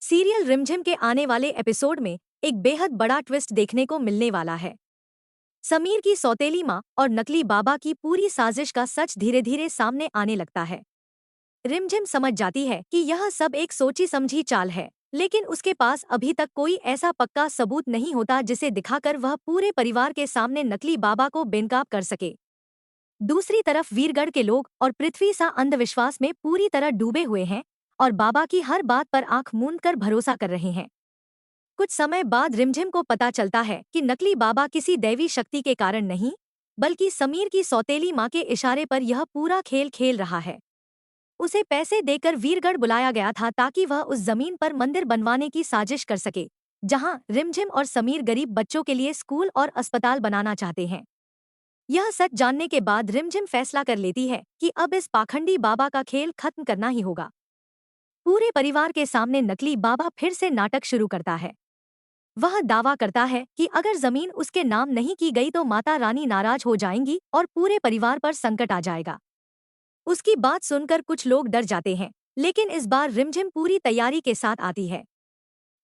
Serial रिमझिम के आने वाले एपिसोड में एक बेहद बड़ा ट्विस्ट देखने को मिलने वाला है। समीर की सौतेली माँ और नकली बाबा की पूरी साजिश का सच धीरे धीरे सामने आने लगता है। रिमझिम समझ जाती है कि यह सब एक सोची समझी चाल है, लेकिन उसके पास अभी तक कोई ऐसा पक्का सबूत नहीं होता जिसे दिखाकर वह पूरे परिवार के सामने नकली बाबा को बेनकाब कर सके। दूसरी तरफ वीरगढ़ के लोग और पृथ्वी सा अंधविश्वास में पूरी तरह डूबे हुए हैं और बाबा की हर बात पर आंख मूंद कर भरोसा कर रहे हैं। कुछ समय बाद रिमझिम को पता चलता है कि नकली बाबा किसी दैवी शक्ति के कारण नहीं, बल्कि समीर की सौतेली माँ के इशारे पर यह पूरा खेल खेल रहा है। उसे पैसे देकर वीरगढ़ बुलाया गया था ताकि वह उस जमीन पर मंदिर बनवाने की साजिश कर सके, जहां रिमझिम और समीर गरीब बच्चों के लिए स्कूल और अस्पताल बनाना चाहते हैं। यह सच जानने के बाद रिमझिम फैसला कर लेती है कि अब इस पाखंडी बाबा का खेल खत्म करना ही होगा। पूरे परिवार के सामने नकली बाबा फिर से नाटक शुरू करता है। वह दावा करता है कि अगर जमीन उसके नाम नहीं की गई तो माता रानी नाराज हो जाएंगी और पूरे परिवार पर संकट आ जाएगा। उसकी बात सुनकर कुछ लोग डर जाते हैं, लेकिन इस बार रिमझिम पूरी तैयारी के साथ आती है।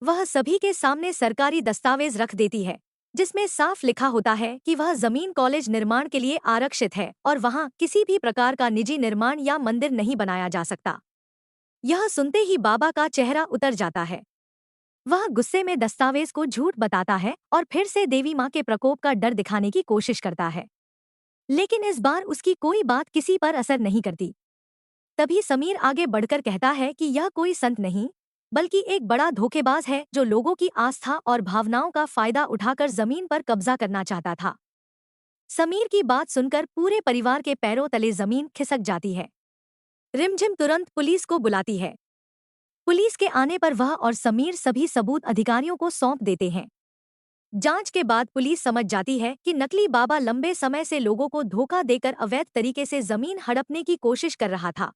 वह सभी के सामने सरकारी दस्तावेज रख देती है, जिसमें साफ लिखा होता है कि वह जमीन कॉलेज निर्माण के लिए आरक्षित है और वहां किसी भी प्रकार का निजी निर्माण या मंदिर नहीं बनाया जा सकता। यह सुनते ही बाबा का चेहरा उतर जाता है। वह गुस्से में दस्तावेज को झूठ बताता है और फिर से देवी माँ के प्रकोप का डर दिखाने की कोशिश करता है, लेकिन इस बार उसकी कोई बात किसी पर असर नहीं करती। तभी समीर आगे बढ़कर कहता है कि यह कोई संत नहीं, बल्कि एक बड़ा धोखेबाज है जो लोगों की आस्था और भावनाओं का फायदा उठाकर जमीन पर कब्जा करना चाहता था। समीर की बात सुनकर पूरे परिवार के पैरों तले जमीन खिसक जाती है। रिमझिम तुरंत पुलिस को बुलाती है। पुलिस के आने पर वह और समीर सभी सबूत अधिकारियों को सौंप देते हैं। जांच के बाद पुलिस समझ जाती है कि नकली बाबा लंबे समय से लोगों को धोखा देकर अवैध तरीके से जमीन हड़पने की कोशिश कर रहा था।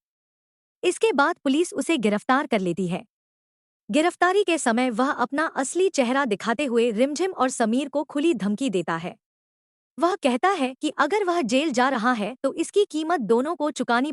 इसके बाद पुलिस उसे गिरफ्तार कर लेती है। गिरफ्तारी के समय वह अपना असली चेहरा दिखाते हुए रिमझिम और समीर को खुली धमकी देता है। वह कहता है कि अगर वह जेल जा रहा है तो इसकी कीमत दोनों को चुकानी